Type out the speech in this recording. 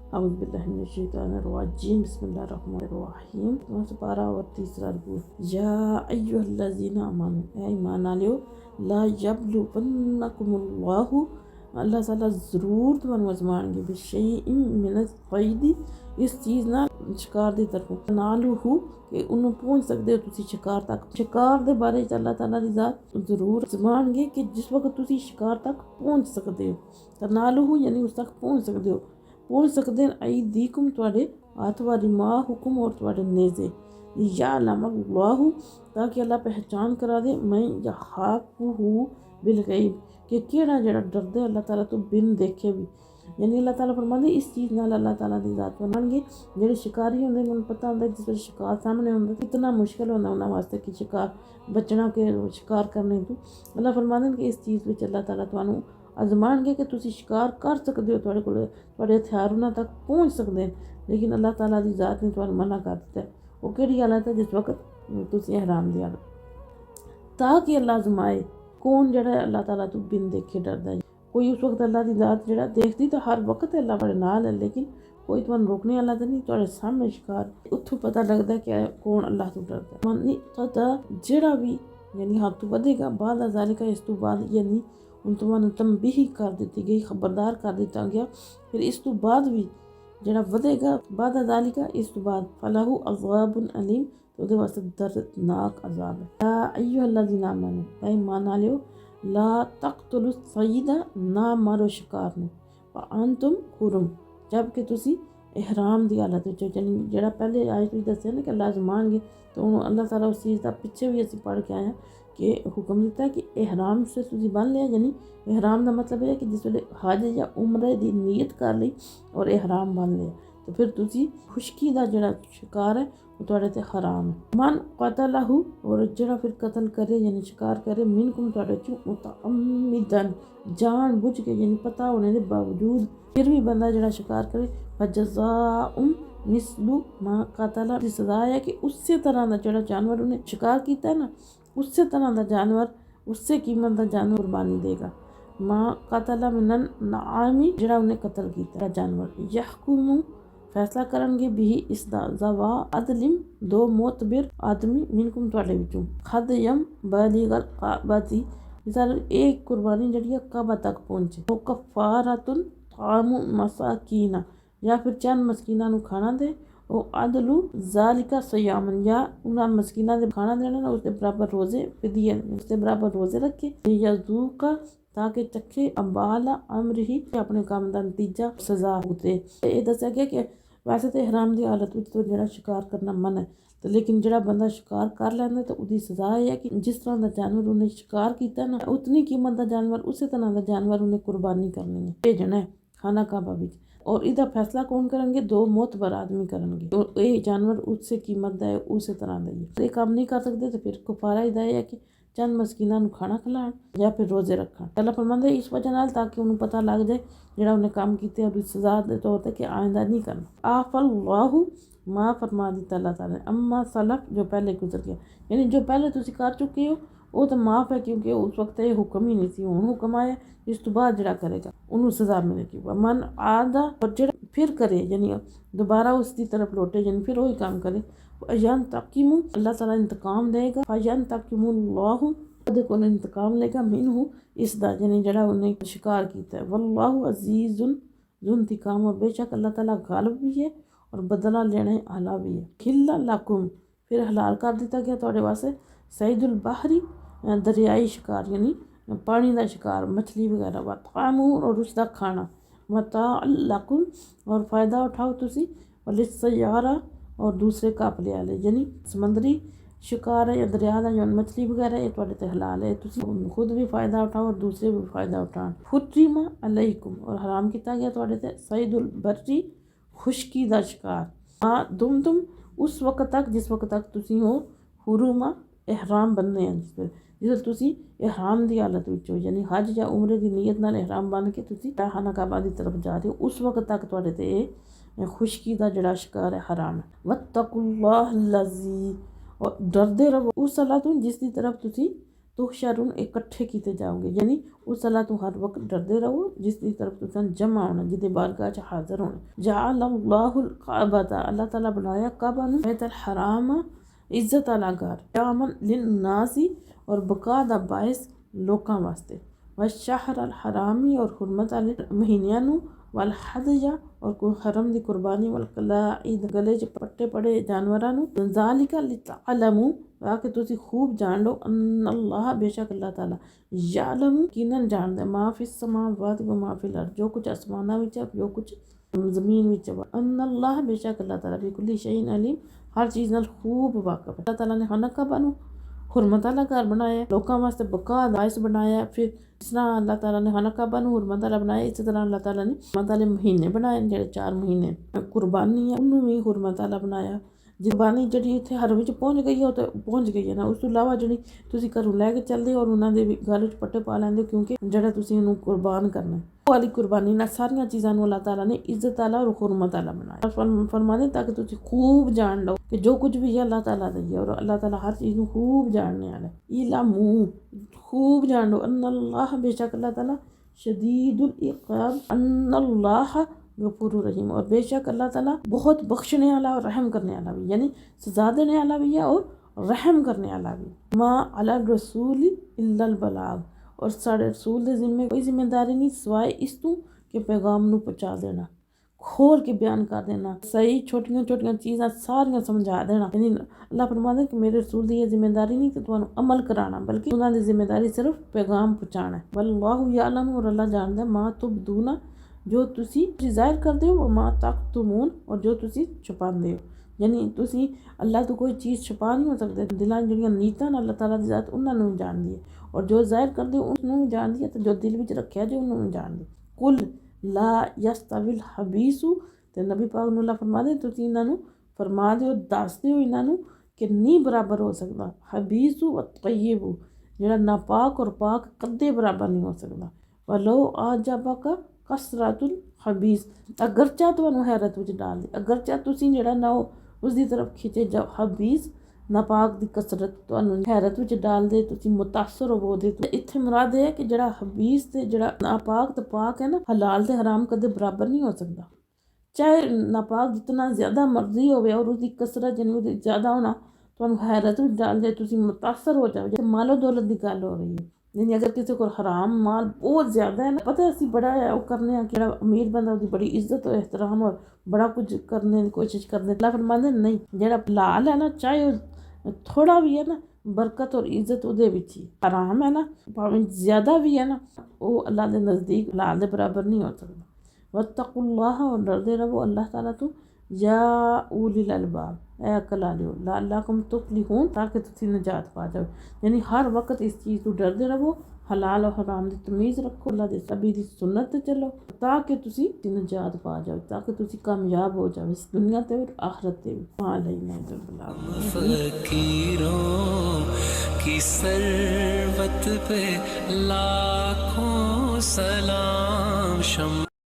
औज़ु बिल्लाहि मिनश शैतानिर रजीम बिस्मिल्लाहिर रहीम। पारा और तीसरा रुकू। या अय्युहल्लज़ीना आमनू, ऐ ईमान वालियो, ला यब्लुवन्नकुमुल्लाहु, अल्लाह ताला ज़रूर तुहानू आज़माणगे, बिशैइन मिनस क़ैदी, इस चीज़ नाल शिकार दी तरफों, नालूहु कि उन्होंने पहुँच सकते हो तुसी शिकार तक। शिकार दे बारे च अल्लाह ताला दी ज़ात ज़रूर आज़माणगे कि जिस वक्त तुसी शिकार तक पहुँच सकते हो, तनालूहु यानी उस तक पहुँच सकते हो। पहुँच सकते हैं अयदीकुम तुहाडे हत्थ व रिमाहुकुम और तुहाडे नेज़े, या अल्लाहु ताकि अल्लाह पहचान करा दे मैं यहाकुहु बिल गैब कि केड़ा जेड़ा डरदे अल्लाह ताला तो बिन देखे भी। यानी अल्लाह ताला फरमांदे इस चीज़ नाल अल्लाह ताला दी ज़ात बनाणगे। जेह्ड़े शिकारी होंदे उन्हें पता होंदा जिस वेले शिकार सामने होंदा कितना मुश्किल होंदा उन्हां वास्ते कि शिकार बचना के शिकार करने तो अल्लाह फरमांदे कि इस चीज़ विच अल्लाह ताला तुहानू आज़माणगे कि तुसी शिकार कर सकदे हो, तुहाडे कोल तुहाडे हथियार उन्हां तक पहुँच सकदे न। लेकिन अल्लाह ताला दी ज़ात ने तुहानू मना कर दित्ता है। ओह केह्ड़ी हालत है जिस वक्त तुसी एहराम दी हालत, ताकि अल्लाह आज़माए कौन जेह्ड़ा अल्लाह ताला तो बिन देखे डरदा है। कोई उस वक्त अल्लाह दी ज़ात जेह्ड़ा देखदी तो हर वक्त अल्लाह बड़े नाल है, लेकिन कोई तुहानू रोकने आह्ला तो नहीं, तुहाडे सामने शिकार उत्थों पता लगदा है कि कौन अल्लाह तो डरदा है। मानी पता जेह्ड़ा भी यानी हद तो वधेगा बाद ज़ालिका, इस तो बाद यानी उन तुहानू तंबीह कर दित्ती गई, खबरदार कर दित्ता गया। फिर इस तो बाद भी जेह्ड़ा वधेगा बाद ज़ालिका, इस तो बाद फलहु अज़ाबुन अलीम, तो उहदे वास्ते दर्दनाक अज़ाब है। या अय्युहल्लज़ीना आमनू, ऐ ईमान वालियो, ला तक़तुलु सय्यदा, ना मारो शिकार नू, व अंतुम हुरुम, जबकि तुसी एहराम दी हालत विच हो। यानी जेह्ड़ा पहले आयत विच दस्सेआ ना कि अल्लाह आज़माणगे, तो हुण अल्लाह ताला उस चीज़ दा पिच्छे भी असीं पढ़ के आए हैं कि हुक्म दित्ता है कि एहराम से तुसी बन लिया। यानी एहराम दा मतलब है कि जिस वेले हज या उमरे दी नीयत कर लई और एहराम बन लिया, तो फिर तुसी खुश्की दा जेह्ड़ा शिकार है वो तुहाडे ते हराम है। मन क़तलहु, और जेह्ड़ा फिर कतल करे यानी शिकार करे, मिनकुम तुहाडे चों, मुतअम्मिदन जान बुझ के यानी पता होने दे बावजूद फिर भी बंदा जेह्ड़ा शिकार करे, फजज़ाउन मिसलु मा क़तल, दी सज़ा है कि उस्से तरह दा जेह्ड़ा जानवर उन्हें शिकार कीता है ना, उस्से तरह दा जानवर, उससे कीमत दा जानवर कुर्बानी देगा। माँ क़तल मिनन नआमी, जेह्ड़ा उन्हें कतल कीता जानवर, यहकुमु फैसला करनगे भी इस दा ज़वा अदलिम, दो मोतबिर आदमी, मिनकुम तुहाडे विचों, खदयम बलिगल काबती, मिसाल एक कुर्बानी जेह्ड़ी है काबा तक पहुँचे, वो कफ़ारतुन तामु मसाकीना, या फिर चंद मस्कीना नू खाना दे, ओ अदलु ज़ालिका सयामन, या उन्हां मस्कीना दे खाना देना ना उसके बराबर रोज़े फिदिया, उसके बराबर रोज़े रखे, यज़ूका ताकि चखे अम्बाला अमरही, अपने काम दा नतीजा सज़ा होते। ये दस्सेआ गया कि वैसे तो एहराम दी हालत विच तो जेह्ड़ा शिकार करना मन है, तो लेकिन जेह्ड़ा बंदा शिकार कर लैंदा तो उसदी सज़ा है कि जिस तरह दा जानवर उन्हें शिकार किया ना, उतनी कीमत दा जानवर, उस तरह दा जानवर उन्हें कुर्बानी करनी है, भेजना है खाना काबा विच। और इसका फैसला कौन करेंगे? दो मोतबर आदमी करेंगे। तो ये जानवर उससे कीमत दा है, उस तरह दा ही है। ये काम नहीं कर सकते तो फिर कुफारा ही है कि चंद मस्कीना नू खाना खिलाण या फिर रोज़े रखण। अल्लाह फरमांदे इस वजह नाल ताकि उन्हें पता लग जाए जेड़ा उन्हें काम किया और सज़ा दे तौर पर कि आइंदा नहीं करना। आफ़ल्लाहु, माँ फरमा दिता अल्लाह ताला ने, अम्मा सलफ, जो पहले गुजर गया, यानी जो पहले तुसी कर चुके हो वो तो माफ़ है, क्योंकि उस वक्त ये हुक्म ही नहीं सी, हुण हुक्म आया, इस तो बाद जेड़ा करेगा उन्होंने सज़ा मिलेगी। मन आदा, और जेड़ा फिर करे यानी दोबारा उसकी तरफ लौटे, यानी फिर वही काम करे, अयन तकीमु, अल्लाह ताला इंतकाम देगा, अयन तकीमुल्लाहु, ओहदे कोल इंतकाम लेगा, मिनहु इसदा, यानी जेड़ा उन्हें शिकार किया है। वल्लाहु अजीजुन ज़ुंतिकाम, और बेशक अल्लाह ताला गालिब भी है और बदला लेने आला भी है। खिल्ला लकुम, फिर हलाल कर दिता गया तुहाडे वास्ते सईदुल बहरी, दरियाई शिकार यानी पानी का शिकार, मछली वगैरह, व तामू, और उसका खाना, मता लकुम, और फ़ायदा उठाओ तुसी, वलिस्सयारा, और दूसरे काफले वाले, यानी समंदरी शिकार है या दरिया का जो मछली वगैरह ये तुहाडे ते हलाल है, तुसी खुद भी फ़ायदा उठाओ और दूसरे भी फ़ायदा उठान। हुर्रिमा अलैकुम, और हराम किया गया तुहाडे ते सईदुल बर्री, खुश्की दा शिकार, हाँ तुम उस वक्त तक जिस वक्त तक तुसी हो हुरुमा, एहराम बनने हैं, जिस तुसी एहराम दी हालत विच हो, यानी हज या उमरे दी नीयत नाल एहराम बन के तुसी खाना काबा दी तरफ जा रहे हो, उस वक्त तक तुहाडे ते खुश्की दा जेड़ा शिकार है हराम है। वत्तकुल्लाह लज़ी, और डरदे रहो उस अल्लाह तो जिसकी तरफ तुसी तुहशरुन इकट्ठे किए जाओगे, यानी उस अल्लाह तो हर वक्त डरते रहो जिसकी तरफ तुसां जमा होना, जिदे बारगाह च हाजिर होना। जअलल्लाहुल काबता, अल्लाह ताला बनाया काबा नूं बैतुल हराम इज्जत आला घर, यामन लिन्नासी और बका दा बाइस लोकां वास्ते, व शहर अल हरामी और हुरमत आले महीनियां नूं, वल हदया और कोई हरम दी कुर्बानी, वल कलाइद गले च पट्टे पड़े जानवरां नूं, ज़ालिका लितअलमू ताकि तुसी खूब जान लो, अन्नल्लाह बेशक अल्लाह ताला यालमू किनन जानदा मा फिस समावाति व मा फिल अर्द, जो कुछ आसमानां विच है जो कुछ ज़मीन विच है, अन्नल्लाह बेशक अल्लाह ताला बिकुल्ली शैइन अलीम हर चीज़ नाल खूब वाकिफ है। अल्लाह ताला ने हनका बनू हुरमत आला घर बनाया, लोकां वास्ते बका दाइस बनाया, फिर जिस तरह अल्लाह ताला ने हनका बनू हुरमत आला बनाया, इस तरह अल्लाह ताला ने हुरमत आले महीने बनाए जेह्ड़े 4 महीने कुर्बानी है उन्होंने भी हुरमत आला बनाया। कुर्बानी जी इतने हर विच पहुँच गई है तो पहुँच गई है ना, उस तो इलावा जी तुम घरों लैके चलते हो और उन्होंने भी गल च पट्टे पा लेंगे क्योंकि जरा तुम उन्होंने कुर्बान करना वो वाली कुर्बानी ना सारिया चीज़ों अल्लाह ताला ने इज्जत आला और हुरमत आला बनाया। फरमाने ताकि तुम खूब जान लो कि जो कुछ भी है अल्लाह ताला दी है और अल्लाह ताला हर चीज़ को खूब जानने वाला इलामू खूब जान लो, अन्नल्लाह बेशक अल्लाह ताला शदीदुल इक़ाब, अन्नल्लाह गफूर रहीम, और बेशक अल्लाह ताला बहुत बख्शने वाला और रहम करने वाला भी, यानी सजा देने वाला भी है और रहम करने वाला भी। मा अला रसूल इल्लल बलाग, और साढ़े रसूल के जिम्मे कोई जिम्मेदारी नहीं सिवाय इस तू कि पैगाम नू पहुँचा देना, खोल के बयान कर देना, सही छोटियां छोटियां चीज़ां सारियां समझा देना। यानी अल्लाह फरमाता है कि मेरे रसूल की यह जिम्मेदारी नहीं कि तुहानू अमल कराना, बल्कि उन्होंने जिम्मेदारी सिर्फ पैगाम पहुँचाना है। वल्लाहु यालम, और अल्लाह जानता है मा तुबदूना जो तुसी जाहिर करते हो, माँ तक तुमून और जो तुसी छुपाते हो, यानी तुसी अल्लाह तो कोई चीज़ छुपा नहीं हो सकते, दिलों जड़ियाँ नीतां अल्लाह ताला दी ज़ात उन्होंने भी जानती है और जो जाहिर करते हो उन्होंने भी जानती है, तो जो दिल में रखा जो उन्होंने भी जानती। कुल ला यस्तविल हबीसु, तो नबी पाक नूं अल्लाह फरमा दे तुसी इन्हों फरमा दो दस दो इन्हों कि नहीं बराबर हो सकता हबीसु व तय्यबु, जिहड़ा नापाक और पाक कदे बराबर नहीं हो सकता। वलो आजबका कसरतुल हबीस, अगरचा तुहानू हैरत विच डाल दे, अगरचा तुसी जिहड़ा ना उसकी तरफ खिंचे जाओ, हबीस नापाक दी कसरत तुहानू हैरत विच डाल दे, तुसी मुतासर हो दे। इत्थे मुराद है कि जिहड़ा हबीस ते जिहड़ा नापाक ते पाक है ना, हलाल ते हराम कदे बराबर नहीं हो सकता, चाहे नापाक जितना ज़्यादा मर्जी होवे और उसकी कसरत यानी उसकी ज़्यादा होना तुहानू हैरत विच डाल दे, तुसी मुतासर हो जाओ। जैसे मालो दौलत की गल हो रही है, यानी अगर किसी को हराम माल बहुत ज़्यादा है ना, पता है असीं बड़ा है वो करने कि अमीर बंदा उसकी बड़ी इज्जत और एहतराम और बड़ा कुछ करने की कोशिश करने, अल्लाह फरमांदे नहीं, जिहड़ा लाल है ना चाहे थोड़ा भी है ना बरकत और इज्जत उहदे विच ही, हराम है ना भावें ज़्यादा भी है ना वो अल्लाह के नज़दीक लाल के बराबर नहीं हो सकता। वत्तकुल्लाह, और डरते रहो अल्लाह ताला तो, या उलिल अलबाब ए अकल आलियो लअल्लकुम तुफ्लिहून, ताकि तुसी निजात पा जाओ, यानी हर वक्त इस चीज़ को डरते रहो, हलाल और हराम की तमीज़ रखो, अल्लाह के नबी की सुन्नत ते चलो ताकि तुसी निजात पा जाओ, ताकि तुसी कामयाब हो जाओ इस दुनिया ते और आखिरत ते भी। फकीरों की सरवत पे लाखों सलाम।